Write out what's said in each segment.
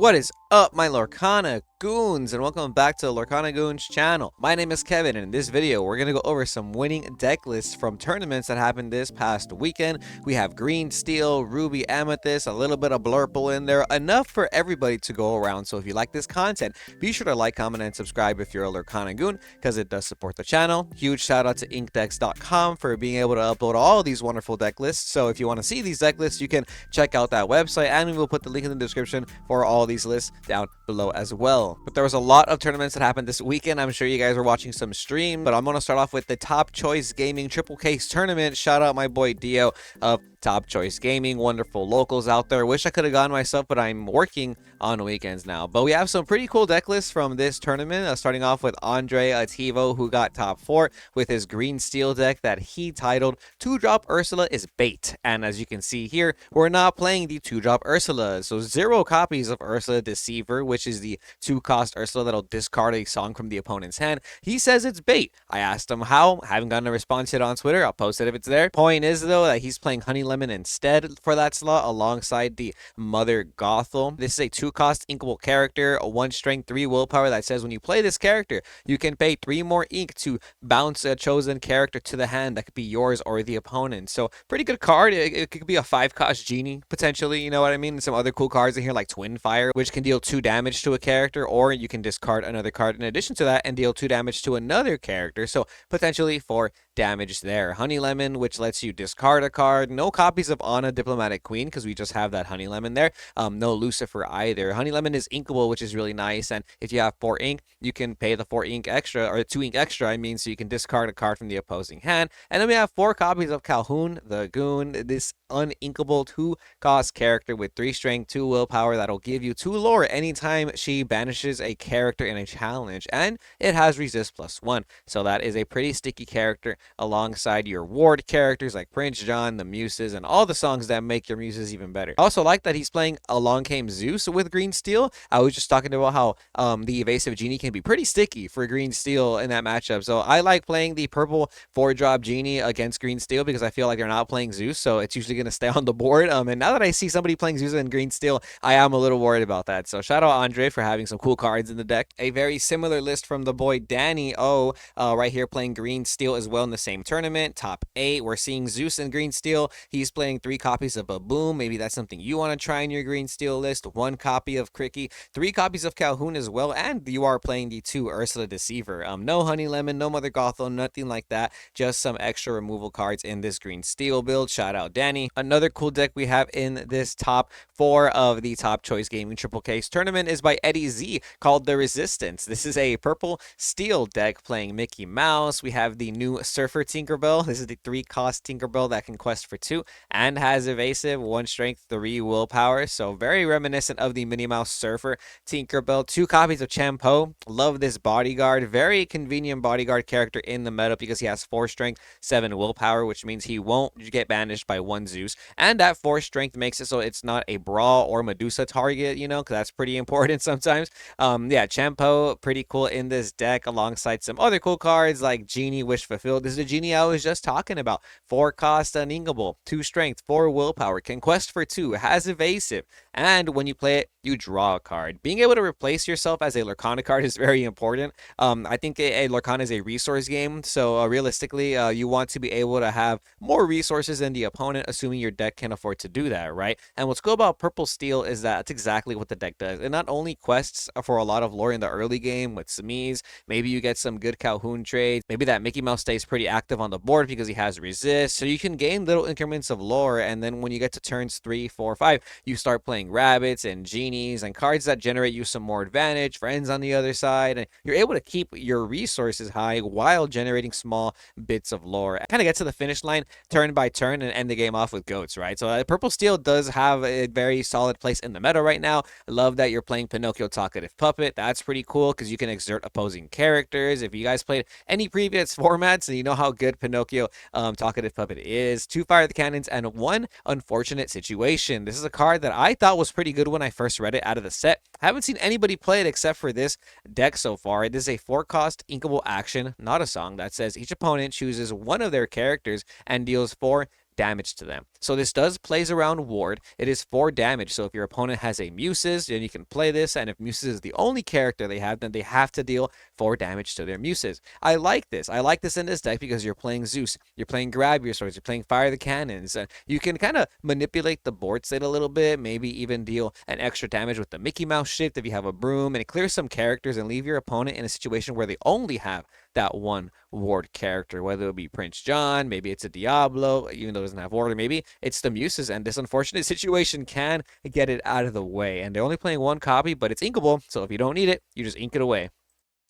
What is up, my Lorcana Goons, and welcome back to the Lorcana Goons channel. My name is Kevin, and in this video, we're going to go over some winning deck lists from tournaments that happened this past weekend. We have green, steel, ruby, amethyst, a little bit of blurple in there, enough for everybody to go around. So if you like this content, be sure to like, comment, and subscribe if you're a Lorcana Goon, because it does support the channel. Huge shout out to inkdecks.com for being able to upload all these wonderful deck lists. So if you want to see these deck lists, you can check out that website, and we will put the link in the description for all these lists down below as well. But there was a lot of tournaments that happened this weekend. I'm sure you guys were watching some stream, but I'm going to start off with the Top Choice Gaming Triple Case Tournament. Shout out my boy Dio of Top Choice Gaming. Wonderful locals out there. Wish I could have gone myself, but I'm working on weekends now. But we have some pretty cool deck lists from this tournament, starting off with Andre Ativo, who got top 4 with his green steel deck that he titled 2-drop Ursula is Bait. And as you can see here, we're not playing the 2-drop Ursula, so 0 copies of Ursula Deceiver, which is the 2-cost Ursula that'll discard a song from the opponent's hand. He says it's bait. I asked him how. I haven't gotten a response yet on Twitter. I'll post it if it's there. Point is, though, that he's playing Honey Lemon instead for that slot alongside the Mother Gothel. This is a 2-cost inkable character, a 1 strength, 3 willpower that says when you play this character, you can pay 3 more ink to bounce a chosen character to the hand that could be yours or the opponent. So pretty good card. It could be a 5-cost genie potentially, you know what I mean? Some other cool cards in here like Twin Fire, which can deal 2 damage to a character, or you can discard another card in addition to that and deal 2 damage to another character. So potentially 4 damage there. Honey Lemon, which lets you discard a card. No copies of Anna Diplomatic Queen because we just have that Honey Lemon there. No Lucifer either. Honey Lemon is inkable, which is really nice, and if you have 4 ink, you can pay the 4 ink extra, or 2 ink extra, I mean, so you can discard a card from the opposing hand. And then we have 4 copies of Calhoun the Goon, this uninkable 2-cost character with 3 strength, 2 willpower that'll give you 2 lore anytime she banishes a character in a challenge, and it has resist +1. So that is a pretty sticky character alongside your ward characters like Prince John, the Muses, and all the songs that make your Muses even better. I also like that he's playing Along Came Zeus with green steel. I was just talking about how the evasive genie can be pretty sticky for green steel in that matchup. So I like playing the purple 4-drop genie against green steel because I feel like they're not playing Zeus, so it's usually going to stay on the board. And now that I see somebody playing Zeus and green steel, I am a little worried about that. So shout out Andre for having some cool cards in the deck. A very similar list from the boy Danny O, right here playing green steel as well in the same tournament. Top 8, we're seeing Zeus and green steel. He's playing 3 copies of Baboom. Maybe that's something you want to try in your green steel list. 1 copy of Cricky, 3 copies of Calhoun as well, and you are playing the 2 Ursula Deceiver. No Honey Lemon, no Mother Gothel, nothing like that. Just some extra removal cards in this green steel build. Shout out Danny. Another cool deck we have in this top 4 of the Top Choice Gaming Triple Case Tournament is by Eddie Z, called The Resistance. This is a purple steel deck playing Mickey Mouse. We have the new Surfer Tinkerbell. This is the 3-cost Tinkerbell that can quest for 2 and has evasive, 1 strength, 3 willpower. So very reminiscent of the Minnie Mouse Surfer Tinkerbell. 2 copies of Champo. Love this bodyguard. Very convenient bodyguard character in the meta because he has 4 strength, 7 willpower, which means he won't get banished by 1 Zeus. And that 4 strength makes it so it's not a Brawl or Medusa target, you know, because that's pretty important sometimes. Yeah, Champo, pretty cool in this deck alongside some other cool cards like Genie Wish Fulfilled. This is the Genie I was just talking about. 4 cost uninkable, 2 strength, 4 willpower, can quest for 2, has evasive, and when you play it, you draw a card. Being able to replace yourself as a Lorcana card is very important. I think a Lorcana is a resource game, so realistically, you want to be able to have more resources than the opponent, assuming your deck can afford to do that, right? And what's cool about Purple Steel is that that's exactly what the deck does. It not only quests for a lot of lore in the early game with Samiz, maybe you get some good Calhoun trades, maybe that Mickey Mouse stays pretty active on the board because he has resist, so you can gain little increments of lore, and then when you get to turns 3, 4, 5, you start playing rabbits and genies and cards that generate you some more advantage, friends on the other side, and you're able to keep your resources high while generating small bits of lore. Kind of get to the finish line turn by turn and end the game off with goats, right? So Purple Steel does have a very solid place in the meta right now. I love that you're playing Pinocchio Talkative Puppet. That's pretty cool because you can exert opposing characters. If you guys played any previous formats, and you know how good Pinocchio Talkative Puppet is. 2 Fire the Cannons and 1 Unfortunate Situation. This is a card that I thought was pretty good when I first read it out of the set. I haven't seen anybody play it except for this deck so far. It is a 4-cost inkable action, not a song, that says each opponent chooses one of their characters and deals 4 damage to them. So this does plays around ward. It is 4 damage. So if your opponent has a Muses, then you can play this. And if Muses is the only character they have, then they have to deal 4 damage to their Muses. I like this. I like this in this deck because you're playing Zeus, you're playing Grab Your Swords, you're playing Fire the Cannons. You can kind of manipulate the board state a little bit, maybe even deal an extra damage with the Mickey Mouse shift if you have a broom, and it clears some characters and leave your opponent in a situation where they only have that one ward character, whether it be Prince John, maybe it's a Diablo, even though it doesn't have ward, or maybe it's the Muses, and this unfortunate situation can get it out of the way. And they're only playing 1 copy, but it's inkable, so if you don't need it, you just ink it away.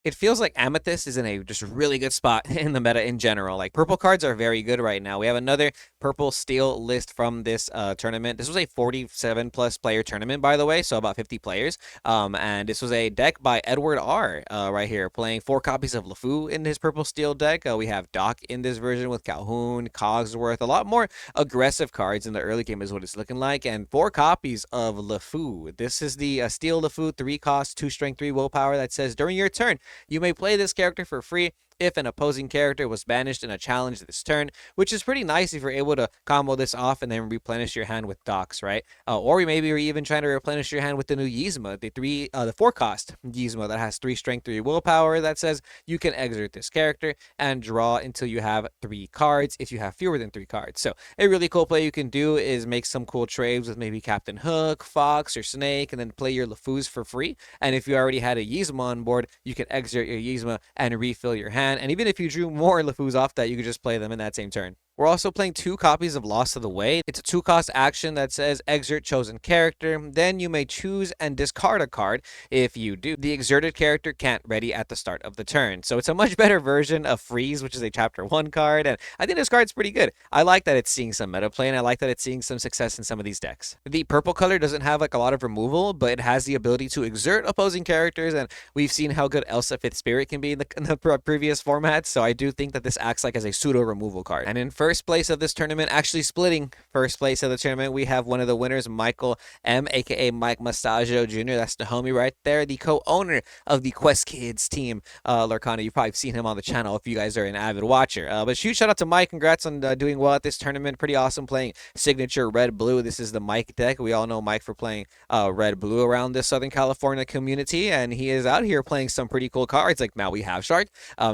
It feels like Amethyst is in a just really good spot in the meta in general. Like, purple cards are very good right now. We have another purple steel list from this tournament. This was a 47+ player tournament, by the way, so about 50 players. And this was a deck by Edward R. Right here, playing 4 copies of LeFou in his purple steel deck. We have Doc in this version with Calhoun, Cogsworth, a lot more aggressive cards in the early game is what it's looking like, and 4 copies of LeFou. This is the steel LeFou, 3 cost, 2 strength, 3 willpower that says during your turn, you may play this character for free if an opposing character was banished in a challenge this turn, which is pretty nice if you're able to combo this off and then replenish your hand with Docs, right? Or maybe you're even trying to replenish your hand with the new Yzma, the 4 cost Yzma that has 3 strength, 3 willpower that says you can exert this character and draw until you have 3 cards if you have fewer than 3 cards. So a really cool play you can do is make some cool trades with maybe Captain Hook, Fox, or Snake, and then play your LeFous for free. And if you already had a Yzma on board, you can exert your Yzma and refill your hand. And even if you drew more LeFous off that, you could just play them in that same turn. We're also playing 2 copies of Lost to the Way. It's a 2-cost action that says exert chosen character. Then you may choose and discard a card. If you do, the exerted character can't ready at the start of the turn. So it's a much better version of Freeze, which is a chapter 1 card. And I think this card's pretty good. I like that it's seeing some meta play, and I like that it's seeing some success in some of these decks. The purple color doesn't have like a lot of removal, but it has the ability to exert opposing characters. And we've seen how good Elsa Fifth Spirit can be in the previous formats. So I do think that this acts like as a pseudo removal card. And in first place of this tournament, actually splitting first place of the tournament, we have one of the winners, Michael M, aka Mike Mastaggio Jr. That's the homie right there, the co-owner of the Quest Kids team, Lorcana. You've probably seen him on the channel if you guys are an avid watcher. But huge shout out to Mike. Congrats on doing well at this tournament. Pretty awesome playing signature red blue. This is the Mike deck. We all know Mike for playing red blue around the Southern California community, and he is out here playing some pretty cool cards like Maui Half Shark,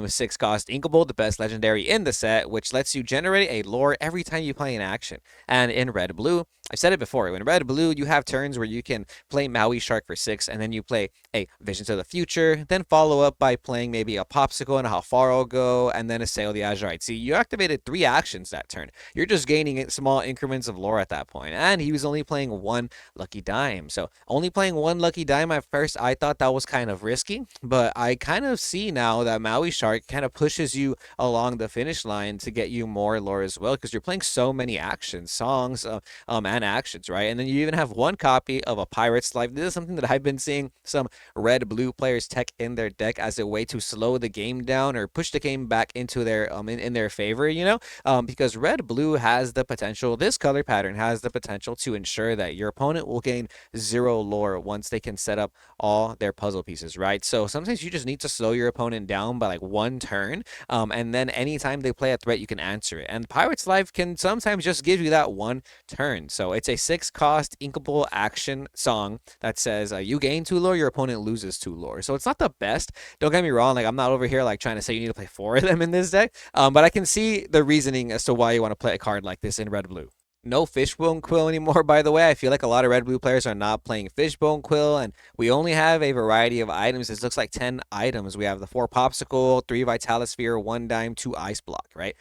6 cost Inkable, the best legendary in the set, which lets you generate a lore every time you play an action. And in red blue, I've said it before, in red blue you have turns where you can play Maui Shark for 6, and then you play a Visions of the Future, then follow up by playing maybe a Popsicle and a How Far I'll Go, and then a Sail the Azurite. See, you activated 3 actions that turn. You're just gaining small increments of lore at that point. And he was only playing 1 Lucky Dime. So only playing 1 Lucky Dime at first, I thought that was kind of risky, but I kind of see now that Maui Shark kind of pushes you along the finish line to get you more lore as well, because you're playing so many actions, songs, and actions, right? And then you even have 1 copy of a Pirate's Life. This is something that I've been seeing some red-blue players tech in their deck as a way to slow the game down or push the game back into their in their favor, you know, because red-blue has the potential. This color pattern has the potential to ensure that your opponent will gain 0 lore once they can set up all their puzzle pieces, right? So sometimes you just need to slow your opponent down by like 1 turn, and then anytime they play a threat, you can answer it. And Pirate's Life can sometimes just give you that 1 turn. So it's a 6-cost inkable action song that says you gain 2 lore, your opponent loses 2 lore. So it's not the best. Don't get me wrong. Like, I'm not over here like trying to say you need to play 4 of them in this deck. But I can see the reasoning as to why you want to play a card like this in red-blue. No Fishbone Quill anymore, by the way. I feel like a lot of red-blue players are not playing Fishbone Quill, and we only have a variety of items. This looks like 10 items. We have the 4 Popsicle, 3 Vitalisphere, 1 Dime, 2 Ice Block, right?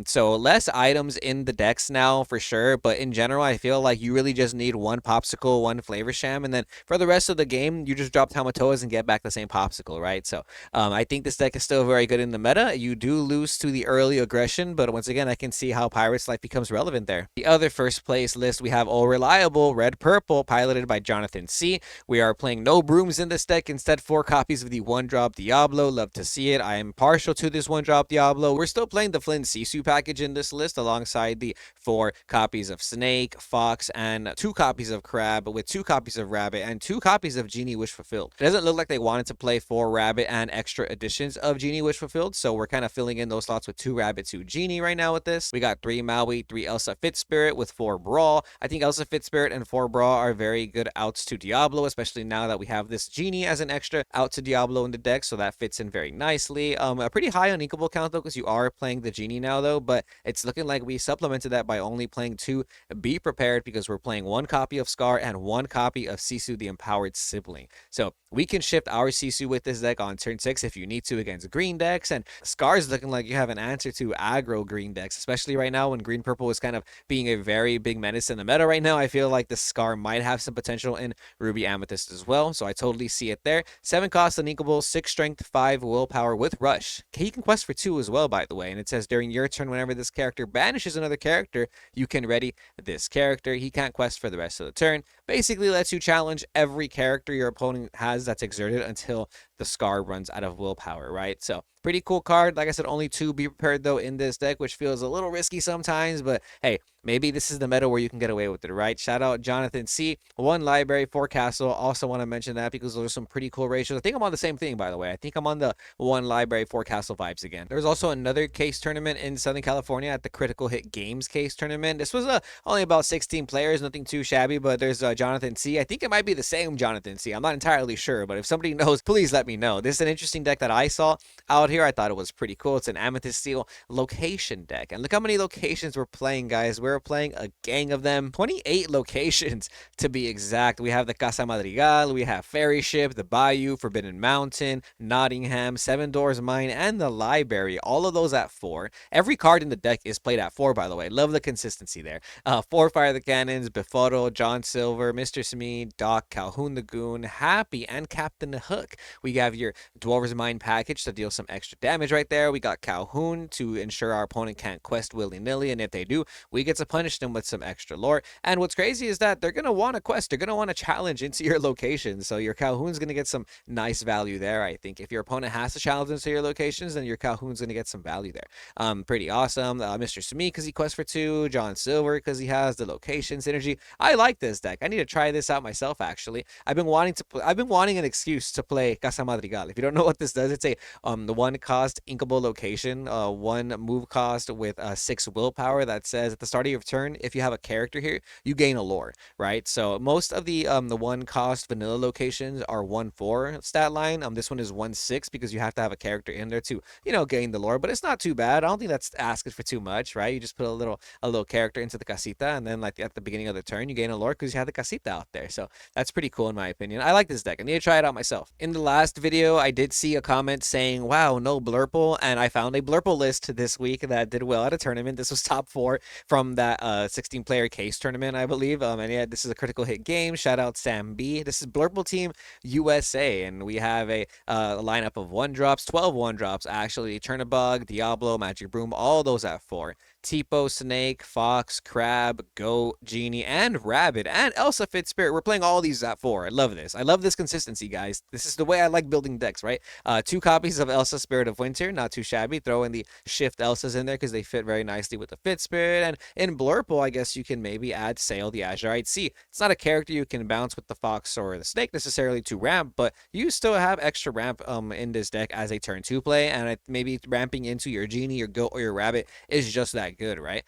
So less items in the decks now for sure, but in general, I feel like you really just need 1 Popsicle, 1 Flavor Sham, and then for the rest of the game, you just drop Tamatoas and get back the same Popsicle, right? So I think this deck is still very good in the meta. You do lose to the early aggression, but once again, I can see how Pirate's Life becomes relevant there. The other first place list, we have All Reliable, Red Purple, piloted by Jonathan C. We are playing no brooms in this deck, instead 4 copies of the 1-drop Diablo. Love to see it. I am partial to this 1-drop Diablo. We're still playing the Flynn Sisu package in this list alongside the 4 copies of Snake, Fox, and 2 copies of Crab, with 2 copies of Rabbit and 2 copies of Genie Wish Fulfilled. It doesn't look like they wanted to play 4 Rabbit and extra editions of Genie Wish Fulfilled, so we're kind of filling in those slots with 2 Rabbit, 2 Genie right now with this. We got 3 Maui, 3 Elsa Fit Spirit, it with 4 Brawl. I think Elsa Fit Spirit and 4 Brawl are very good outs to Diablo, especially now that we have this Genie as an extra out to Diablo in the deck, so that fits in very nicely. A pretty high uninkable count though, because you are playing the Genie now though, but it's looking like we supplemented that by only playing 2 Be Prepared, because we're playing 1 copy of Scar and 1 copy of Sisu the Empowered Sibling. So we can shift our Sisu with this deck on turn 6 if you need to against green decks, and Scar's looking like you have an answer to aggro green decks, especially right now when green purple is kind of being a very big menace in the meta right now. I feel like the Scar might have some potential in Ruby Amethyst as well, so I totally see it there. 7 cost uninkable, 6 strength, 5 willpower with rush. He can quest for 2 as well, by the way, and it says during your turn, whenever this character banishes another character, you can ready this character. He can't quest for the rest of the turn. Basically lets you challenge every character your opponent has that's exerted until the Scar runs out of willpower, right? So pretty cool card. Like I said, only 2 Be Prepared though in this deck, which feels a little risky sometimes, but hey, maybe this is the meta where you can get away with it, right? Shout out Jonathan C. 1 library, 4 castle. Also want to mention that because those are some pretty cool ratios. I think I'm on the same thing, by the way. I think I'm on the 1 library, 4 castle vibes again. There's also another case tournament in Southern California at the Critical Hit Games case tournament. This was only about 16 players, nothing too shabby, but there's Jonathan C. I think it might be the same Jonathan C. I'm not entirely sure, but if somebody knows, please let me know. This is an interesting deck that I saw out here. I thought it was pretty cool. It's an Amethyst Steel location deck. And look how many locations we're playing, guys. We're playing a gang of them. 28 locations to be exact. We have the Casa Madrigal, we have Ferry Ship, the Bayou, Forbidden Mountain, Nottingham, Seven Doors Mine, and the Library. All of those at 4. Every card in the deck is played at 4, by the way. Love the consistency there. 4 Fire the Cannons, Befuddle, John Silver, Mr. Smee, Doc, Calhoun the Goon, Happy, and Captain Hook. We have your Dwarves Mine package to deal some extra damage right there. We got Calhoun to ensure our opponent can't quest willy-nilly, and if they do, we get to punish them with some extra lore. And what's crazy is that they're going to want to quest. They're going to want to challenge into your location, so your Calhoun's going to get some nice value there, I think. If your opponent has to challenge into your locations, then your Calhoun's going to get some value there. Pretty awesome. Mr. Smee, because he quests for 2. John Silver, because he has the location synergy. I like this deck. I need to try this out myself, actually. I've been wanting an excuse to play Casa Madrigal. If you don't know what this does, it's a the 1 cost inkable location, 1 move cost with 6 willpower that says at the start of your turn, if you have a character here, you gain a lore, right? So most of the 1 cost vanilla locations are 1/4 stat line. This one is 1/6 because you have to have a character in there to, gain the lore, but it's not too bad. I don't think that's asking for too much, right? You just put a little character into the casita, and then like at the beginning of the turn, you gain a lore because you have the casita out there. So that's pretty cool in my opinion. I like this deck. I need to try it out myself. In the last video, I did see a comment saying, wow, no Blurple, and I found a Blurple list this week that did well at a tournament. This was top 4 from that 16-player case tournament, I believe. And yeah, this is a critical hit game. Shout out Sam B. This is Blurple Team USA, and we have a lineup of 1-drops, 12 1-drops actually. Chernabog, Diablo, Magic Broom, all those at 4. Tipo, Snake, Fox, Crab, Goat, Genie, and Rabbit, and Elsa Fit Spirit. We're playing all these at 4. I love this. I love this consistency, guys. This is the way I like building decks, right? 2 copies of Elsa Spirit of Winter, not too shabby. Throw in the Shift Elsas in there because they fit very nicely with the Fit Spirit. And in Blurple, I guess you can maybe add Sail the Azurite Sea. It's not a character you can bounce with the Fox or the Snake necessarily to ramp, but you still have extra ramp in this deck as a turn 2 play, and maybe ramping into your Genie, your Goat, or your Rabbit is just that good, right?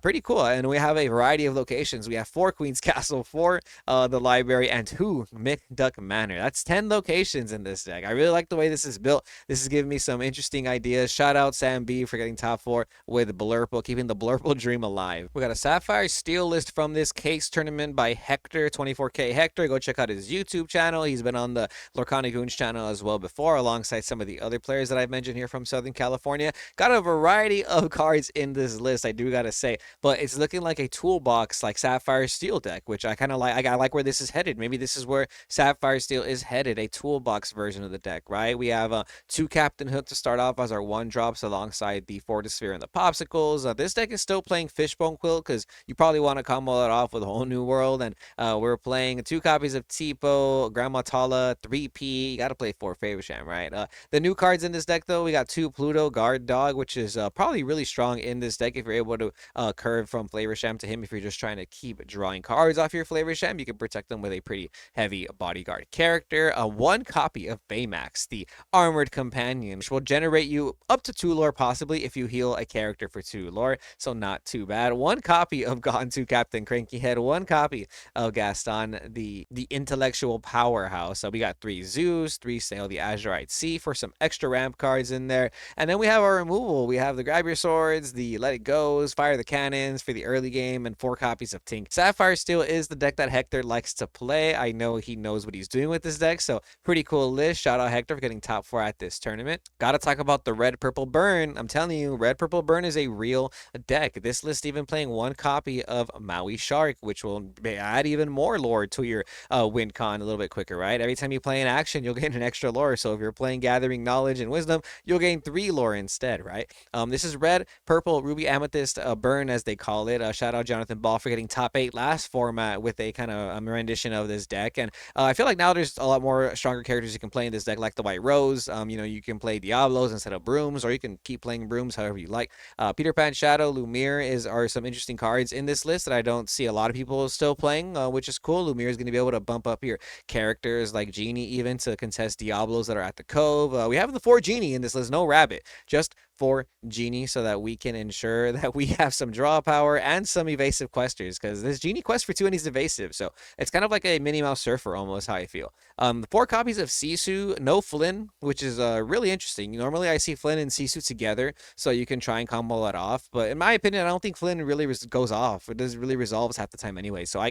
Pretty cool. And we have a variety of locations. We have 4 Queen's Castle, 4 the Library, and 2 McDuck Manor. That's 10 locations in this deck. I really like the way this is built. This is giving me some interesting ideas. Shout out Sam B for getting top 4 with Blurple, keeping the Blurple dream alive. We got a Sapphire Steel list from this case tournament by Hector, 24K Hector. Go check out his YouTube channel. He's been on the Lorcana Goons channel as well before, alongside some of the other players that I've mentioned here from Southern California. Got a variety of cards in this list, I do gotta say, but it's looking like a toolbox like Sapphire Steel deck, which I kind of like. I like where this is headed. Maybe this is where Sapphire Steel is headed, a toolbox version of the deck, right? We have 2 Captain Hook to start off as our 1-drops alongside the Fortisphere and the Popsicles. This deck is still playing Fishbone Quilt because you probably want to combo it off with a whole new world, and we're playing 2 copies of Tipo, Grandma Tala, 3P. You gotta play 4 Favorsham, right? The new cards in this deck though, we got 2 Pluto Guard Dog, which is probably really strong in this deck. deck if you're able to curve from Flavor Sham to him. If you're just trying to keep drawing cards off your Flavor Sham, you can protect them with a pretty heavy bodyguard character. One copy of Baymax, the Armored Companion, which will generate you up to 2 lore possibly if you heal a character for 2 lore, so not too bad. One copy of Gontu Captain Crankyhead, one copy of Gaston, the intellectual powerhouse. So we got 3 Zeus, 3 Sail the Azurite Sea for some extra ramp cards in there. And then we have our removal. We have the Grab Your Swords, the Let It Goes, Fire the Cannons for the early game, and 4 copies of Tink. Sapphire still is the deck that Hector likes to play. I know he knows what he's doing with this deck, so pretty cool list. Shout out Hector for getting top 4 at this tournament. Gotta talk about the Red Purple Burn. I'm telling you, Red Purple Burn is a real deck. This list even playing 1 copy of Maui Shark, which will add even more lore to your win con a little bit quicker, right? Every time you play an action, you'll gain an extra lore. So if you're playing Gathering Knowledge and Wisdom, you'll gain 3 lore instead, right? This is Red, Purple, Ruby, Amethyst, Burn, as they call it. Shout out Jonathan Ball for getting top 8 last format with a kind of rendition of this deck. And I feel like now there's a lot more stronger characters you can play in this deck, like the White Rose. You know, you can play Diablos instead of Brooms, or you can keep playing Brooms however you like. Peter Pan Shadow, Lumiere are some interesting cards in this list that I don't see a lot of people still playing, which is cool. Lumiere is going to be able to bump up your characters like Genie even to contest Diablos that are at the Cove. We have the 4 Genie in this list, no Rabbit, just 4 Genie, so that we can ensure that we have some draw power and some evasive questers, because this Genie quest for 2 and he's evasive, so it's kind of like a Minnie Mouse Surfer almost, how I feel. 4 copies of Sisu, no Flynn, which is really interesting. Normally I see Flynn and Sisu together, so you can try and combo that off, but in my opinion, I don't think Flynn really goes off. It doesn't really resolves half the time anyway, so I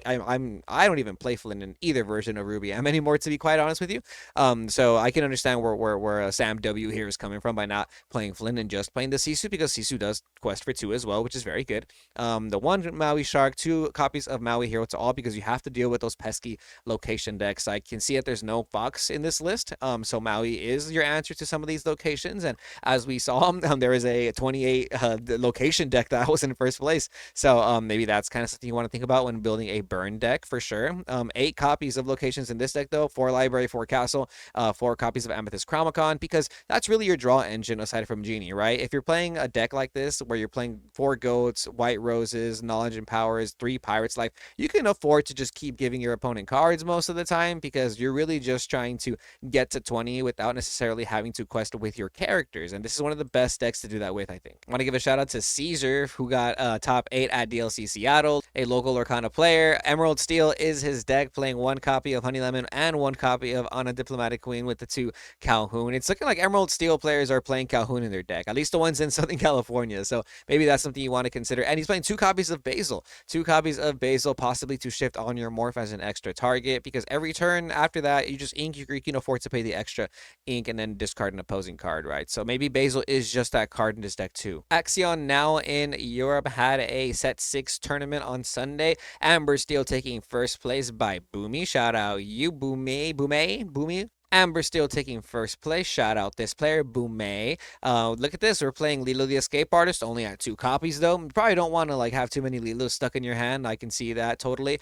don't even play Flynn in either version of Ruby M anymore, to be quite honest with you. So I can understand where Sam W here is coming from by not playing Flynn and just playing the Sisu, because Sisu does quest for 2 as well, which is very good. The 1 Maui Shark, 2 copies of Maui Hero to all, because you have to deal with those pesky location decks. I can see that there's no Fox in this list, so Maui is your answer to some of these locations, and as we saw, there is a 28 location deck that was in first place, so maybe that's kind of something you want to think about when building a burn deck for sure. 8 copies of locations in this deck though, 4 Library, 4 Castle, 4 copies of Amethyst Chronicon, because that's really your draw engine aside from Genie, right? If you're playing a deck like this where you're playing 4 Goats, White Roses, Knowledge and Powers, 3 Pirates Life, you can afford to just keep giving your opponent cards most of the time, because you're really just trying to get to 20 without necessarily having to quest with your characters, and this is one of the best decks to do that with, I think. I want to give a shout out to Caesar, who got top 8 at DLC Seattle, a local Lorcana player. Emerald Steel is his deck, playing 1 copy of Honey Lemon and 1 copy of Anna Diplomatic Queen with the 2 Calhoun. It's looking like Emerald Steel players are playing Calhoun in their deck, at least the ones in Southern California, so maybe that's something you want to consider. And he's playing 2 copies of Basil, 2 copies of Basil, possibly to shift on your morph as an extra target, because every turn after that you just ink, you can afford to pay the extra ink and then discard an opposing card, right? So maybe Basil is just that card in this deck too. Axion now in Europe had a set 6 tournament on Sunday. Amber Steel taking first place by Boomy. Shout out you, Boomy. Amber Steel taking first place. Shout out this player, Boomay. Look at this. We're playing Lilo the Escape Artist, only at 2 copies though. You probably don't want to like have too many Lilos stuck in your hand. I can see that totally.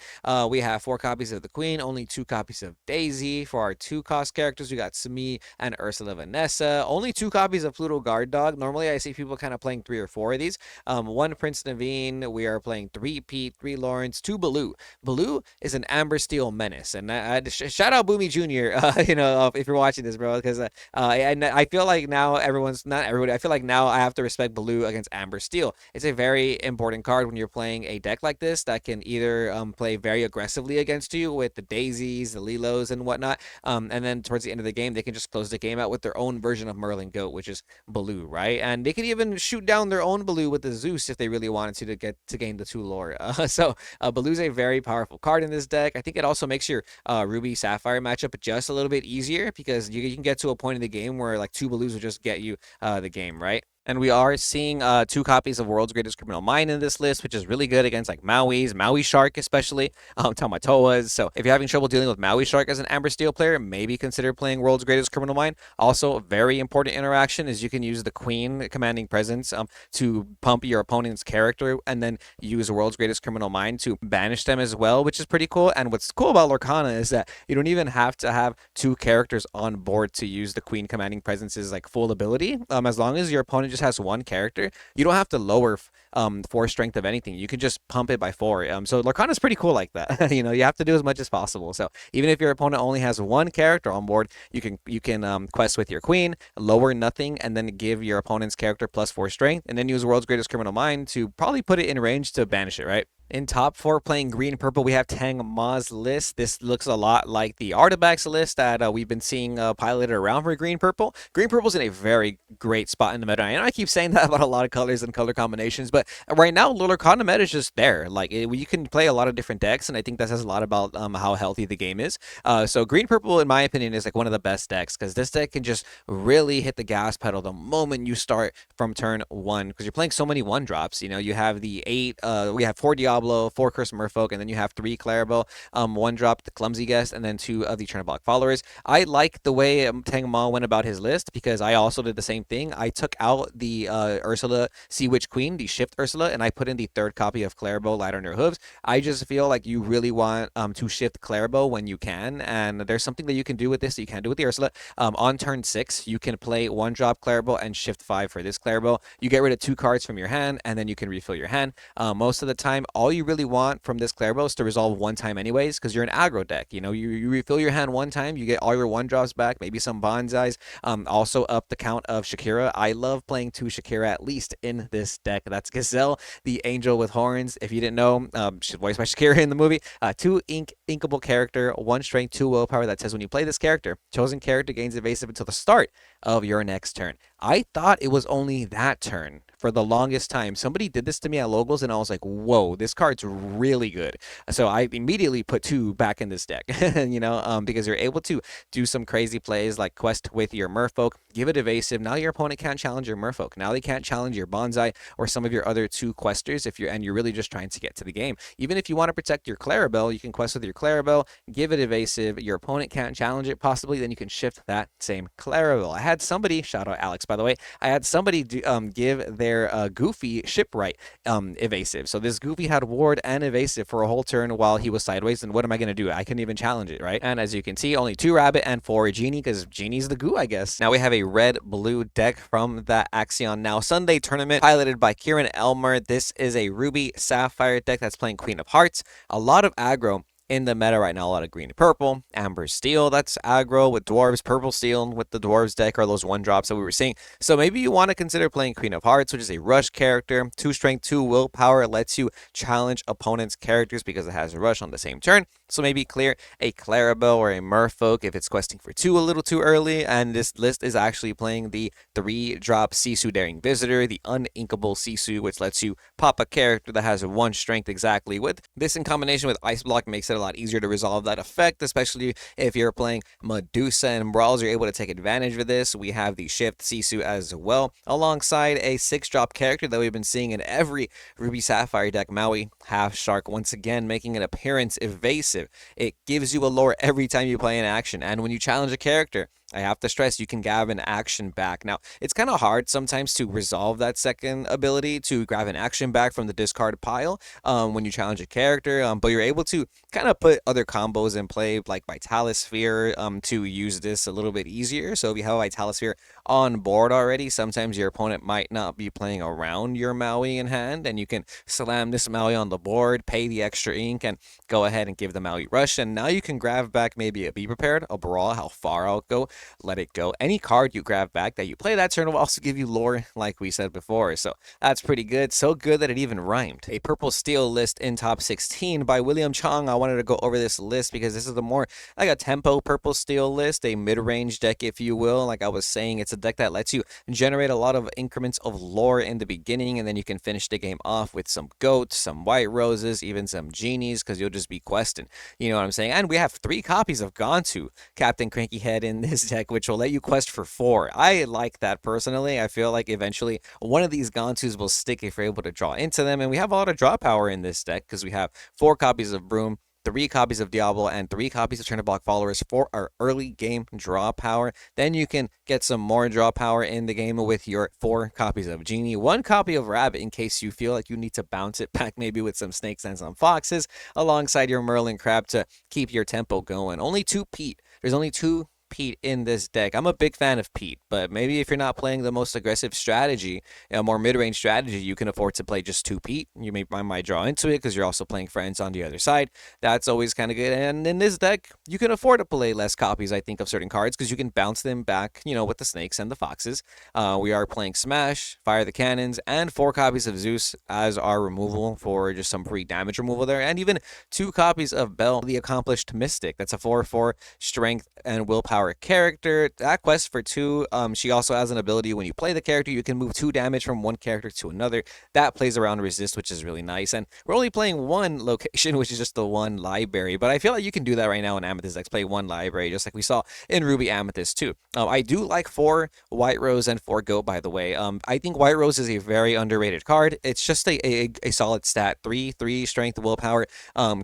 We have 4 copies of the Queen, only 2 copies of Daisy. For our 2-cost characters, we got Sumi and Ursula Vanessa. Only 2 copies of Pluto Guard Dog. Normally I see people kind of playing 3 or 4 of these. 1 Prince Naveen. We are playing 3 Pete, 3 Lawrence, 2 Baloo. Baloo is an Amber Steel menace, and shout out Boomy Jr. You know, if you're watching this, bro, because I feel like now not everybody, I feel like now I have to respect Baloo against Amber Steel. It's a very important card when you're playing a deck like this that can either play very aggressively against you with the Daisies, the Lilos, and whatnot, and then towards the end of the game, they can just close the game out with their own version of Merlin Goat, which is Baloo, right? And they could even shoot down their own Baloo with the Zeus if they really wanted to gain the 2 lore. So Baloo's a very powerful card in this deck. I think it also makes your Ruby Sapphire matchup just a little bit easier, because you can get to a point in the game where like 2 Baloos will just get you the game, right? And we are seeing 2 copies of World's Greatest Criminal Mind in this list, which is really good against like Maui Shark especially, Tamatoas. So if you're having trouble dealing with Maui Shark as an Amber Steel player, maybe consider playing World's Greatest Criminal Mind. Also, a very important interaction is you can use the Queen Commanding Presence to pump your opponent's character, and then use World's Greatest Criminal Mind to banish them as well, which is pretty cool. And what's cool about Lorcana is that you don't even have to have 2 characters on board to use the Queen Commanding Presence's like full ability. As long as your opponent just just has one character, you don't have to lower 4 strength of anything. You can just pump it by 4. So Lorcana is pretty cool like that. You know, you have to do as much as possible. So even if your opponent only has one character on board, you can quest with your queen, lower nothing, and then give your opponent's character +4 strength, and then use World's Greatest Criminal Mind to probably put it in range to banish it, right? In top 4, playing green purple, we have Tang Ma's list. This looks a lot like the Artifacts list that we've been seeing piloted around for green purple. Green purple's in a very great spot in the meta. I know I keep saying that about a lot of colors and color combinations, but right now, Lorcana meta is just there. Like, you can play a lot of different decks, and I think that says a lot about how healthy the game is. So green purple, in my opinion, is like one of the best decks, because this deck can just really hit the gas pedal the moment you start from turn 1, because you're playing so many 1-drops. You know, you have the 8, we have 4 Diablo, 4 Curse Merfolk, and then you have 3 Clarabelle, 1-drop the Clumsy Guest, and then 2 of the Chernobog Followers. I like the way Tang Ma went about his list, because I also did the same thing. I took out the Ursula Sea Witch Queen, the Shift Ursula, and I put in the 3rd copy of Clarabelle, Light on Your Hooves. I just feel like you really want to shift Clarabelle when you can, and there's something that you can do with this that you can't do with the Ursula. On turn 6, you can play 1-drop Clarabelle and shift 5 for this Clarabelle. You get rid of 2 cards from your hand, and then you can refill your hand. Most of the time, all you really want from this Clarabelle is to resolve 1 time anyways, because you're an aggro deck. You know, you refill your hand 1 time, you get all your 1-drops back, maybe some Bonsais. Also up the count of Shakira. I love playing 2 Shakira at least in this deck. That's Gazelle, the angel with horns. If you didn't know, she's voiced by Shakira in the movie. 2 inkable character, 1 strength, 2 willpower. That says when you play this character, chosen character gains evasive until the start of your next turn. I thought it was only that turn for the longest time. Somebody did this to me at Locals, and I was like, whoa, this card's really good. So I immediately put 2 back in this deck, you know, because you're able to do some crazy plays like quest with your Merfolk, give it evasive. Now your opponent can't challenge your Merfolk. Now they can't challenge your Bonsai or some of your other 2 questers and you're really just trying to get to the game. Even if you want to protect your Clarabelle, you can quest with your Clarabelle, give it evasive. Your opponent can't challenge it possibly, then you can shift that same Clarabelle. I had somebody, shout out Alex by the way, I had somebody give their Goofy Shipwright evasive. So this Goofy had ward and evasive for a whole turn while he was sideways, and what am I going to do? I couldn't even challenge it, right? And as you can see, only 2 Rabbit and 4 Genie, because Genie's the goo, I guess. Now we have a red-blue deck from that Axion Now Sunday tournament piloted by Kieran Elmer. This is a Ruby Sapphire deck that's playing Queen of Hearts. A lot of aggro in the meta right now, a lot of green and purple, amber steel, that's aggro with dwarves, purple steel with the dwarves deck are those 1-drops that we were seeing. So maybe you want to consider playing Queen of Hearts, which is a rush character, 2 strength, 2 willpower. It lets you challenge opponents' characters because it has a rush on the same turn. So maybe clear a Clarabelle or a Merfolk if it's questing for 2 a little too early. And this list is actually playing the 3-drop Sisu Daring Visitor, the uninkable Sisu, which lets you pop a character that has 1 strength exactly. With this in combination with Ice Block makes it a lot easier to resolve that effect, especially if you're playing Medusa and Brawls. You're able to take advantage of this. We have the Shift Sisu as well, alongside a 6-drop character that we've been seeing in every Ruby Sapphire deck, Maui Half Shark, once again making an appearance evasive. It gives you a lore every time you play an action, and when you challenge a character, I have to stress, you can grab an action back. Now, it's kind of hard sometimes to resolve that second ability to grab an action back from the discard pile when you challenge a character, but you're able to kind of put other combos in play, like Vitalis Sphere, to use this a little bit easier. So if you have Vitalis Sphere on board already, sometimes your opponent might not be playing around your Maui in hand, and you can slam this Maui on the board, pay the extra ink, and go ahead and give the Maui rush. And now you can grab back maybe a Be Prepared, a Brawl, how far I'll go, let it go. Any card you grab back that you play that turn will also give you lore, like we said before. So that's pretty good. So good that it even rhymed. A purple steel list in top 16 by William Chong. I wanted to go over this list because this is the more like a tempo purple steel list, a mid-range deck, if you will. Like I was saying, it's a deck that lets you generate a lot of increments of lore in the beginning, and then you can finish the game off with some goats, some white roses, even some genies, because you'll just be questing. You know what I'm saying? And we have 3 copies of Gontu, Captain Cranky Head, in this deck, which will let you quest for 4. I like that personally. I feel like eventually one of these Gontus will stick if you're able to draw into them. And we have a lot of draw power in this deck because we have 4 copies of Broom, 3 copies of Diablo, and 3 copies of Chernobog Followers for our early game draw power. Then you can get some more draw power in the game with your 4 copies of Genie, 1 copy of Rabbit in case you feel like you need to bounce it back maybe with some Snakes and some Foxes, alongside your Merlin Crab to keep your tempo going. Only 2 Pete. There's only 2 Pete in this deck. I'm a big fan of Pete, but maybe if you're not playing the most aggressive strategy, a more mid-range strategy, you can afford to play just 2 Pete. You might draw into it because you're also playing friends on the other side. That's always kind of good. And in this deck, you can afford to play less copies, I think, of certain cards because you can bounce them back, with the snakes and the foxes. We are playing Smash, Fire the Cannons, and 4 copies of Zeus as our removal for just some free damage removal there, and even 2 copies of Bell, the Accomplished Mystic. That's a 4/4 strength and willpower character. That quest for 2, she also has an ability when you play the character, you can move 2 damage from one character to another. That plays around resist, which is really nice. And we're only playing 1 location, which is just the 1 library, but I feel like you can do that right now in Amethyst decks, play 1 library, just like we saw in Ruby Amethyst too. I do like 4 White Rose and 4 Goat, by the way. I think White Rose is a very underrated card. It's just a solid stat. 3 strength, willpower,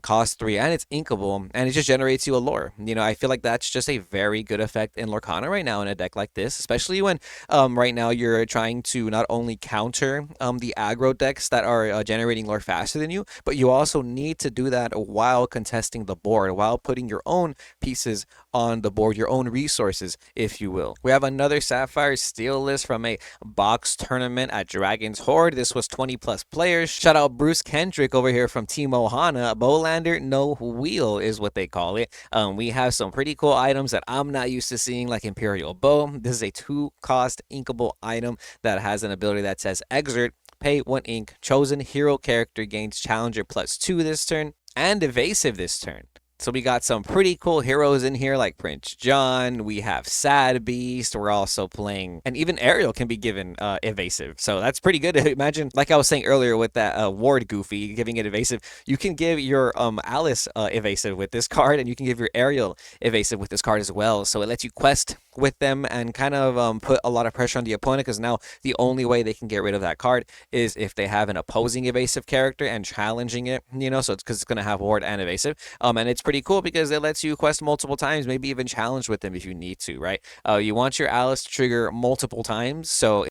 cost 3, and it's inkable, and it just generates you a lore. I feel like that's just a very good effect in Lorcana right now in a deck like this, especially when right now you're trying to not only counter the aggro decks that are generating lore faster than you, but you also need to do that while contesting the board, while putting your own pieces on the board, your own resources, if you will. We have another Sapphire Steel list from a box tournament at Dragon's Horde. This was 20 plus players. Shout out Bruce Kendrick over here from Team Ohana. Bowlander no wheel is what they call it. We have some pretty cool items that I'm not used to seeing, like Imperial Bow. This is a 2-cost inkable item that has an ability that says Exert, pay 1 ink, chosen hero character gains Challenger +2 this turn, and Evasive this turn. So we got some pretty cool heroes in here like Prince John. We have Sad Beast. We're also playing, and even Ariel can be given evasive. So that's pretty good. Imagine, like I was saying earlier with that Ward Goofy giving it evasive, you can give your Alice evasive with this card, and you can give your Ariel evasive with this card as well. So it lets you quest with them and kind of put a lot of pressure on the opponent, because now the only way they can get rid of that card is if they have an opposing evasive character and challenging it, so it's because it's going to have ward and evasive, and it's pretty cool because it lets you quest multiple times, maybe even challenge with them if you need to, right? You want your Alice to trigger multiple times, so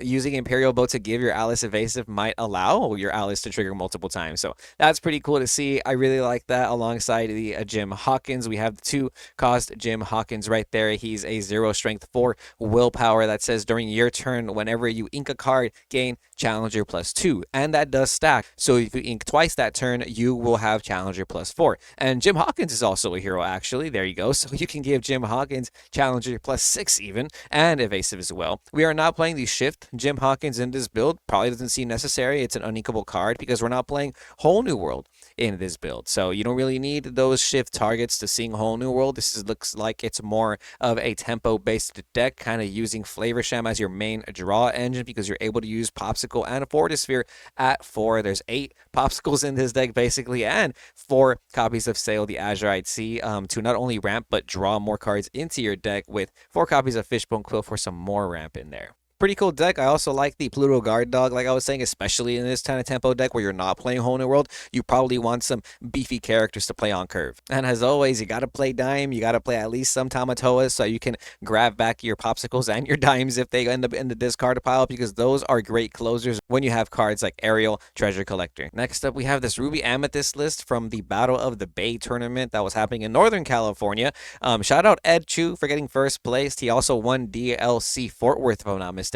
using Imperial Bow to give your Alice evasive might allow your Alice to trigger multiple times, so that's pretty cool to see. I really like that. Alongside the Jim Hawkins, we have the 2-cost Jim Hawkins right there. He's a 0 strength 4 willpower that says during your turn, whenever you ink a card, gain Challenger +2, and that does stack. So if you ink twice that turn, you will have Challenger +4. And Jim Hawkins is also a hero, actually. There you go. So you can give Jim Hawkins Challenger +6 even, and evasive as well. We are not playing the Shift Jim Hawkins in this build. Probably doesn't seem necessary. It's an uninkable card because we're not playing Whole New World in this build. So you don't really need those shift targets to sing Whole New World. This looks like it's more of a tempo-based deck, kind of using Flavor Sham as your main draw engine because you're able to use Popsicle and a Fortisphere at 4. There's 8 Popsicles in this deck, basically, and 4 copies of Sail the Azurite Sea to not only ramp, but draw more cards into your deck with 4 copies of Fishbone Quill for some more ramp in there. Pretty cool deck. I also like the Pluto Guard Dog, like I was saying, especially in this kind of tempo deck where you're not playing Whole New World. You probably want some beefy characters to play on curve. And as always, you got to play Dime. You got to play at least some Tamatoas so you can grab back your Popsicles and your Dimes if they end up in the discard pile, because those are great closers when you have cards like Ariel, Treasure Collector. Next up, we have this Ruby Amethyst list from the Battle of the Bay tournament that was happening in Northern California. Shout out Ed Chu for getting first place. He also won DLC Fort Worth, if I'm not mistaken.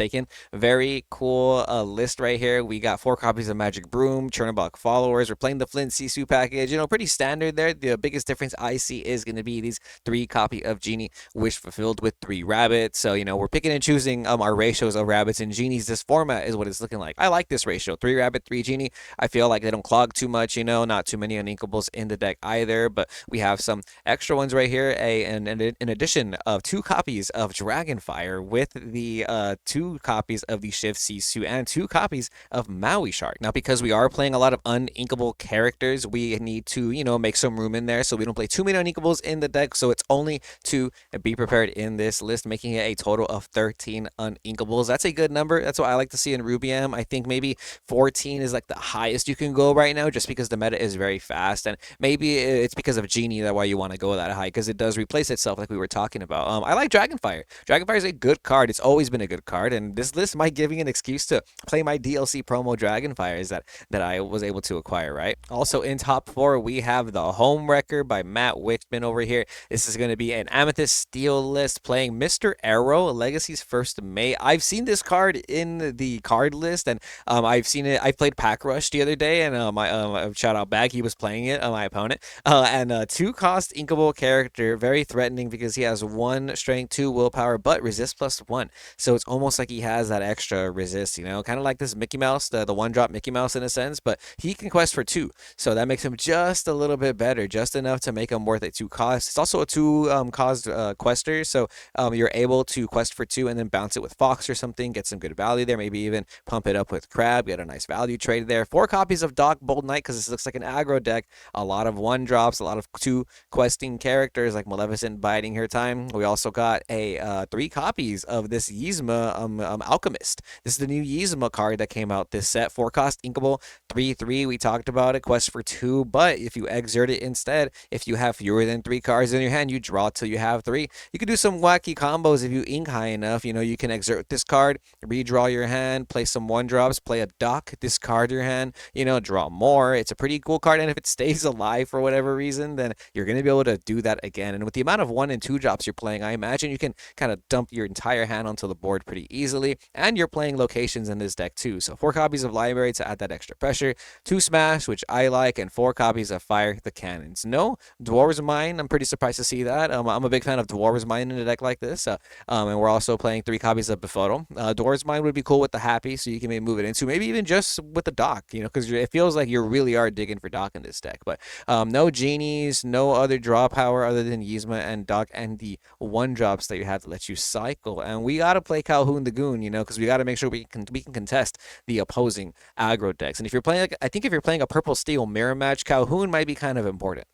Very cool list right here. We got 4 copies of Magic Broom, Chernobog Followers. We're playing the Flint Sisu package. Pretty standard there. The biggest difference I see is going to be these 3 copy of Genie Wish Fulfilled with 3 rabbits. So, we're picking and choosing our ratios of rabbits and genies. This format is what it's looking like. I like this ratio. 3 rabbit, 3 genie. I feel like they don't clog too much, not too many uninkables in the deck either, but we have some extra ones right here. In addition of 2 copies of Dragonfire with the 2 copies of the Shift Sisu and 2 copies of Maui Shark. Now, because we are playing a lot of uninkable characters, we need to, make some room in there so we don't play too many uninkables in the deck. So it's only to be prepared in this list, making it a total of 13 uninkables. That's a good number. That's what I like to see in Rubiam. I think maybe 14 is like the highest you can go right now, just because the meta is very fast, and maybe it's because of Genie that why you want to go that high, because it does replace itself like we were talking about. I like Dragonfire. Dragonfire is a good card. It's always been a good card. card, and this list might give me an excuse to play my DLC promo Dragonfires that I was able to acquire, right? Also in top 4, we have the Home Wrecker by Matt Wichman over here. This is going to be an Amethyst Steel list playing Mr. Arrow, Legacy's first mate. I've seen this card in the card list, and I've seen it. I played Pack Rush the other day, and my shout out Bag, he was playing it, my opponent. And 2-cost inkable character, very threatening because he has 1 strength, 2 willpower, but resist +1. So it's almost like he has that extra resist, you know, kind of like this Mickey Mouse, the 1-drop Mickey Mouse in a sense, but he can quest for 2. So that makes him just a little bit better, just enough to make him worth a 2 cost. It's also a 2 cost quester, so you're able to quest for 2 and then bounce it with Fox or something, get some good value there, maybe even pump it up with Crab, get a nice value trade there. 4 copies of Doc Bold Knight because this looks like an aggro deck, a lot of 1-drops, a lot of 2 questing characters like Maleficent biding her time. We also got a 3 copies of this Yzma Alchemist. This is the new Yzma card that came out this set. 4-cost inkable, 3/3. We talked about it, quest for 2, but if you exert it instead, if you have fewer than 3 cards in your hand, you draw till you have 3. You can do some wacky combos if you ink high enough. You know, you can exert this card, redraw your hand, play some 1-drops, play a Doc, discard your hand, you know, draw more. It's a pretty cool card, and if it stays alive for whatever reason, then you're going to be able to do that again. And with the amount of 1 and 2 drops you're playing, I imagine you can kind of dump your entire hand onto the board pretty easily, and you're playing locations in this deck too. So 4 copies of Library to add that extra pressure, 2 Smash, which I like, and 4 copies of Fire the Cannons. No Dwarves Mine, I'm pretty surprised to see that. I'm a big fan of Dwarves Mine in a deck like this, and we're also playing 3 copies of Befuddle. Dwarves Mine would be cool with the Happy, so you can maybe move it into, maybe even just with the Doc, you know, because it feels like you really are digging for Doc in this deck. But no Genies, no other draw power other than Yzma and Doc, and the 1-drops that you have to let you cycle. And we got to play Calhoun the Goon, you know, because we got to make sure we can contest the opposing aggro decks. And if you're playing, like, I think if you're playing a purple steel mirror match, Calhoun might be kind of important.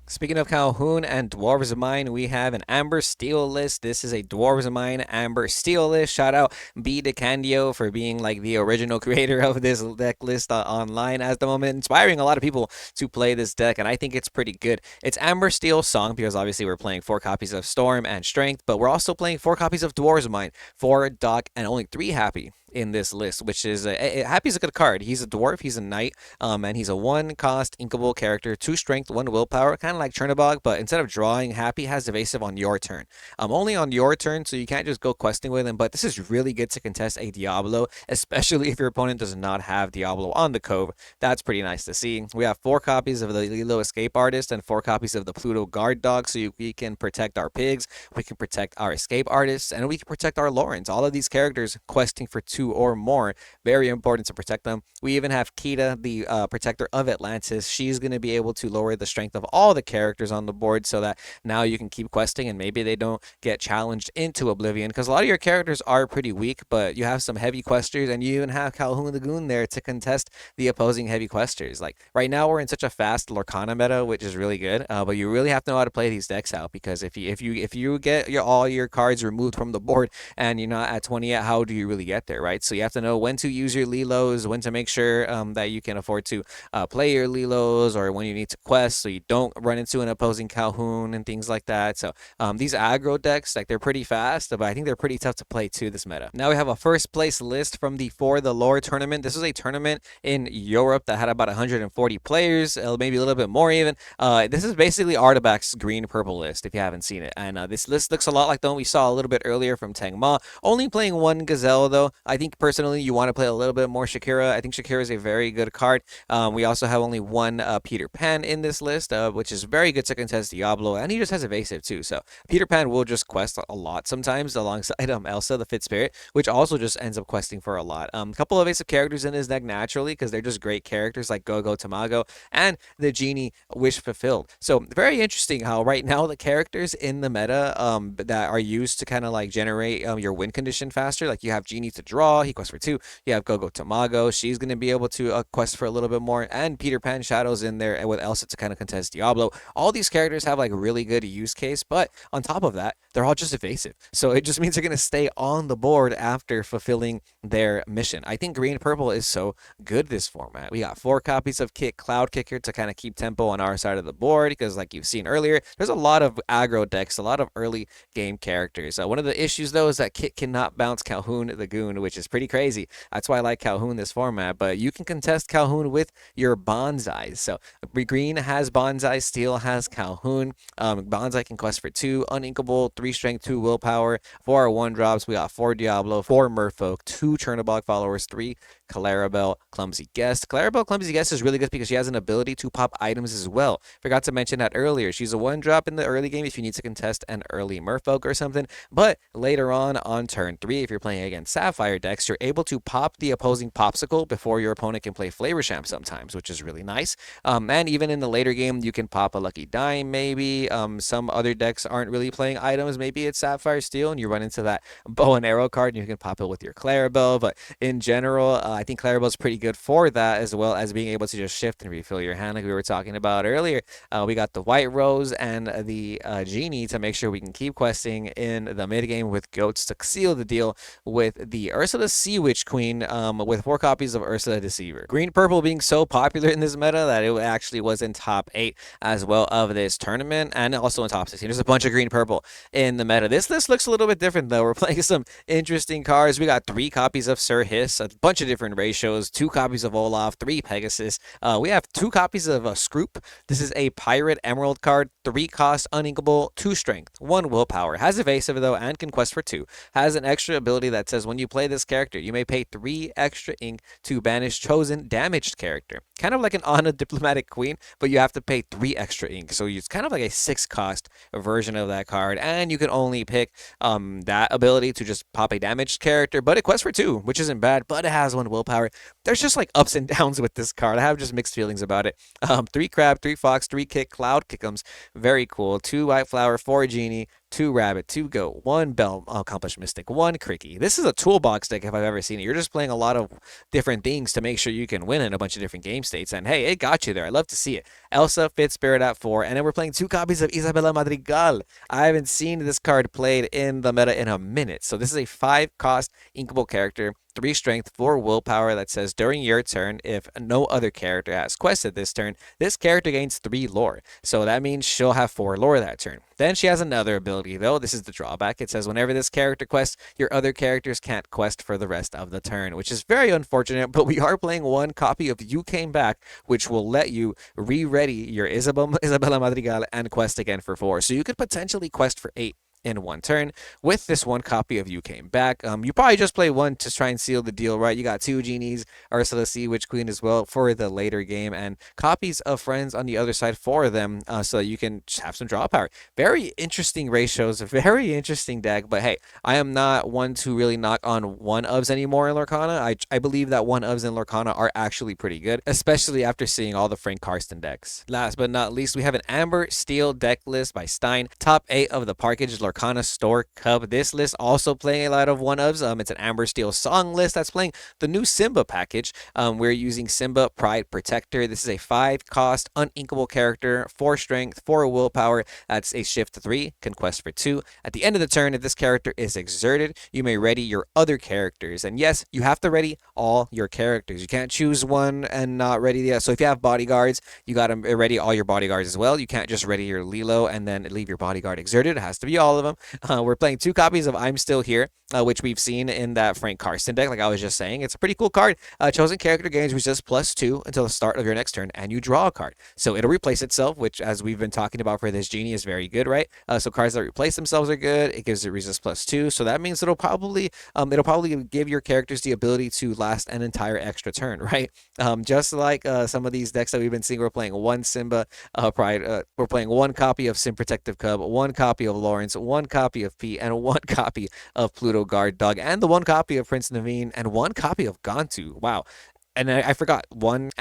Speaking of Calhoun and Dwarves of Mine, we have an Amber Steel list. This is a Dwarves of Mine Amber Steel list. Shout out B. DeCandio for being like the original creator of this deck list online at the moment, inspiring a lot of people to play this deck, and I think it's pretty good. It's Amber Steel Song because obviously we're playing 4 copies of Storm and Strength, but we're also playing 4 copies of Dwarves of Mine, 4 Doc, and only 3 Happy in this list, which is Happy's a good card. He's a dwarf, he's a knight, and he's a 1-cost inkable character, 2 strength, 1 willpower, kind of like Chernobog, but instead of drawing, Happy has evasive on your turn. Only on your turn, so you can't just go questing with him, but this is really good to contest a Diablo, especially if your opponent does not have Diablo on the Cove. That's pretty nice to see. We have 4 copies of the Lilo Escape Artist and 4 copies of the Pluto Guard Dog, so we can protect our pigs, we can protect our Escape Artists, and we can protect our Lorens. All of these characters questing for 2 or more. Very important to protect them. We even have Kita, the protector of Atlantis. She's going to be able to lower the strength of all the characters on the board so that now you can keep questing and maybe they don't get challenged into oblivion, because a lot of your characters are pretty weak, but you have some heavy questers, and you even have Calhoun the Goon there to contest the opposing heavy questers. Like right now we're in such a fast Lorcana meta, which is really good, but you really have to know how to play these decks out, because if you get all your cards removed from the board and you're not at 20 yet, how do you really get there, right? So you have to know when to use your Lilos, when to make sure that you can afford to play your Lilos, or when you need to quest so you don't run into an opposing Calhoun and things like that. So these aggro decks, like, they're pretty fast, but I think they're pretty tough to play too this meta. Now we have a first place list from the For the Lore tournament. This was a tournament in Europe that had about 140 players, maybe a little bit more even. This is basically Artibac's green-purple list, if you haven't seen it. And this list looks a lot like the one we saw a little bit earlier from Tang Ma. Only playing 1 Gazelle, though. I think personally you want to play a little bit more Shakira. I think Shakira is a very good card. We also have only 1 Peter Pan in this list, which is very good to contest Diablo, and he just has evasive too. So Peter Pan will just quest a lot sometimes alongside Elsa, the Fit Spirit, which also just ends up questing for a lot. A couple of evasive characters in his deck naturally because they're just great characters like Gogo Tamago and the Genie Wish Fulfilled. So very interesting how right now the characters in the meta that are used to kind of like generate your win condition faster, like you have Genie to draw, Draw, he quests for 2. You have Gogo Tamago, she's going to be able to quest for a little bit more, and Peter Pan Shadow's in there with Elsa to kind of contest Diablo. All these characters have like really good use case, but on top of that, they're all just evasive. So it just means they're going to stay on the board after fulfilling their mission. I think green purple is so good this format. We got 4 copies of Kit Cloud Kicker to kind of keep tempo on our side of the board, because like you've seen earlier, there's a lot of aggro decks, a lot of early game characters. One of the issues though is that Kit cannot bounce Calhoun the Goon, which is pretty crazy. That's why I like Calhoun this format, but you can contest Calhoun with your Bonsais. So green has Bonsai, steel has Calhoun. Bonsai can quest for 2, uninkable, 3 strength, 2 willpower. For our 1-drops, we got 4 Diablo, 4 Merfolk, 2 Chernobog followers, 3 Clarabelle, Clumsy Guest. Clarabelle, Clumsy Guest is really good because she has an ability to pop items as well. Forgot to mention that earlier. She's a 1-drop in the early game if you need to contest an early Merfolk or something, but later on turn 3, if you're playing against Sapphire decks, you're able to pop the opposing Popsicle before your opponent can play Flavor Champ sometimes, which is really nice. And even in the later game, you can pop a Lucky Dime maybe. Some other decks aren't really playing items. Maybe it's Sapphire Steel and you run into that bow and arrow card and you can pop it with your Clarabelle. But in general, I think Clarabelle is pretty good for that, as well as being able to just shift and refill your hand like we were talking about earlier. We got the White Rose and the Genie to make sure we can keep questing in the mid game with Goats to seal the deal with the Ursula Sea Witch Queen with 4 copies of Ursula Deceiver. Green Purple being so popular in this meta that it actually was in top 8 as well of this tournament, and also in top 16. There's a bunch of green purple in the meta. This list looks a little bit different though. We're playing some interesting cards. We got 3 copies of Sir Hiss, a bunch of different ratios, 2 copies of Olaf, 3 Pegasus. We have 2 copies of Scroop. This is a Pirate Emerald card, 3 cost, uninkable, 2 strength, 1 willpower. Has evasive though and can quest for 2. Has an extra ability that says when you play this character, you may pay 3 extra ink to banish chosen damaged character. Kind of like an Ana Diplomatic Queen, but you have to pay 3 extra ink. So it's kind of like a 6 cost version of that card, and you can only pick that ability to just pop a damaged character, but it quests for 2, which isn't bad, but it has 1 willpower. There's just like ups and downs with this card. I have just mixed feelings about it. 3 Crab, 3 Fox, 3 Kick, Cloud Kickums, very cool. 2 White Flower, 4 Genie, 2 Rabbit, 2 Goat, 1 Bell, Accomplished Mystic, 1 Cricky. This is a toolbox deck if I've ever seen it. You're just playing a lot of different things to make sure you can win in a bunch of different game states, and hey, it got you there. I love to see it. Elsa, Fit Spirit at 4, and then we're playing 2 copies of Isabella Madrigal. I haven't seen this card played in the meta in a minute. So this is a 5 cost inkable character, 3 strength, 4 willpower that says during your turn, if no other character has quested this turn, this character gains 3 lore. So that means she'll have 4 lore that turn. Then she has another ability though. This is the drawback. It says whenever this character quests, your other characters can't quest for the rest of the turn, which is very unfortunate, but we are playing 1 copy of You Came Back, which will let you re-ready your Isabella Madrigal and quest again for 4. So you could potentially quest for 8 in 1 turn with this 1 copy of You Came Back. You probably just play 1 to try and seal the deal, right? You got 2 Genies, Ursula Sea Witch Queen as well for the later game, and copies of Friends on the other side for them, so that you can just have some draw power. Very interesting ratios, very interesting deck, but hey, I am not one to really knock on 1-ofs anymore in Lorcana. I believe that 1-ofs in Lorcana are actually pretty good, especially after seeing all the Frank Karsten decks. Last but not least, we have an Amber Steel deck list by Stein, top 8 of the Parkage Lorcana Store Cup. This list also playing a lot of 1-ofs. It's an Amber Steel song list that's playing the new Simba package. We're using Simba Pride Protector. This is a 5 cost uninkable character, 4 strength, 4 willpower. That's a shift 3, can quest for 2. At the end of the turn, if this character is exerted, you may ready your other characters. And yes, you have to ready all your characters. You can't choose one and not ready the other. So if you have bodyguards, you got to ready all your bodyguards as well. You can't just ready your Lilo and then leave your bodyguard exerted. It has to be all of them. We're playing 2 copies of I'm Still Here, which we've seen in that Frank Karsten deck, like I was just saying. It's a pretty cool card. Chosen character gains resist +2 until the start of your next turn, and you draw a card. So it'll replace itself, which, as we've been talking about for this Genie, is very good, right? So cards that replace themselves are good. It gives it resist +2, so that means it'll probably give your characters the ability to last an entire extra turn, right? Just like some of these decks that we've been seeing, we're playing 1 Simba Pride. We're playing 1 copy of Sim Protective Cub, 1 copy of Lawrence, 1 copy of P, and 1 copy of Pluto Guard Dog, and the 1 copy of Prince Naveen, and 1 copy of Gantu. Wow. And I forgot 1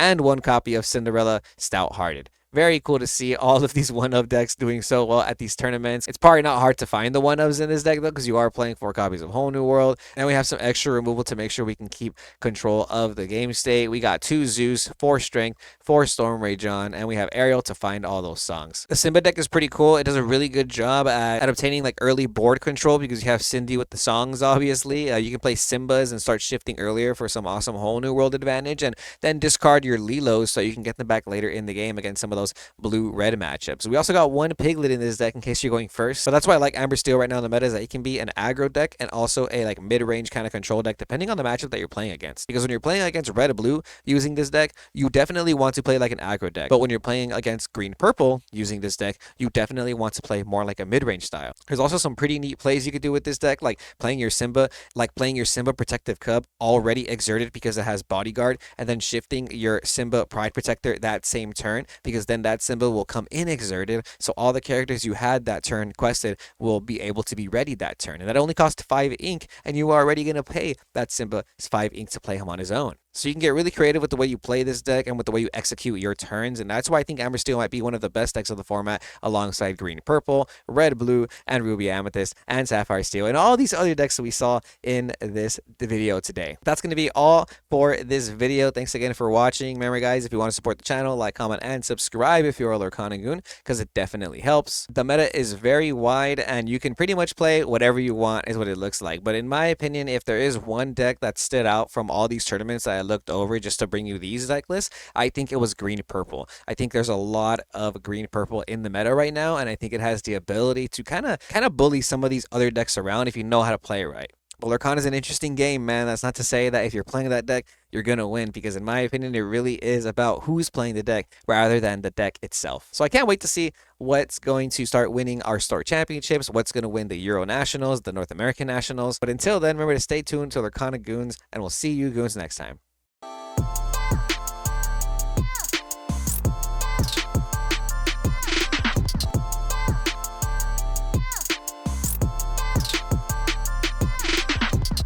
copy of Cinderella Stout Hearted. Very cool to see all of these one-of decks doing so well at these tournaments. It's probably not hard to find the one-ofs in this deck though, because you are playing 4 copies of Whole New World, and we have some extra removal to make sure we can keep control of the game state. We got 2 Zeus, 4 Strength, 4 Storm Rajon, and we have Ariel to find all those songs. The Simba deck is pretty cool. It does a really good job at obtaining like early board control because you have Cindy with the songs, obviously. You can play Simbas and start shifting earlier for some awesome Whole New World advantage, and then discard your Lilos so you can get them back later in the game against some of those blue-red matchups. We also got 1 Piglet in this deck in case you're going first. So that's why I like Amber Steel right now in the meta, is that it can be an aggro deck and also a like mid-range kind of control deck depending on the matchup that you're playing against. Because when you're playing against red-blue using this deck, you definitely want to play like an aggro deck. But when you're playing against green-purple using this deck, you definitely want to play more like a mid-range style. There's also some pretty neat plays you could do with this deck, like playing your Simba Protective Cub already exerted because it has Bodyguard, and then shifting your Simba Pride Protector that same turn, because then that Simba will come in exerted, so all the characters you had that turn quested will be able to be ready that turn. And that only costs 5 ink, and you are already going to pay that Simba 5 ink to play him on his own. So you can get really creative with the way you play this deck and with the way you execute your turns, and that's why I think Amber Steel might be one of the best decks of the format, alongside Green Purple, Red Blue, and Ruby Amethyst, and Sapphire Steel, and all these other decks that we saw in this video today. That's going to be all for this video. Thanks again for watching. Remember guys, if you want to support the channel, like, comment, and subscribe if you're a Lorcana Goon, because it definitely helps. The meta is very wide, and you can pretty much play whatever you want is what it looks like. But in my opinion, if there is one deck that stood out from all these tournaments that I looked over just to bring you these deck lists, I think it was Green Purple. I think there's a lot of Green Purple in the meta right now, and I think it has the ability to kind of bully some of these other decks around if you know how to play it right. But Lorcana is an interesting game, man. That's not to say that if you're playing that deck, you're going to win, because in my opinion, it really is about who's playing the deck rather than the deck itself. So I can't wait to see what's going to start winning our Store Championships, what's going to win the Euro Nationals, the North American Nationals. But until then, remember to stay tuned to Lorcana Goons, and we'll see you Goons next time.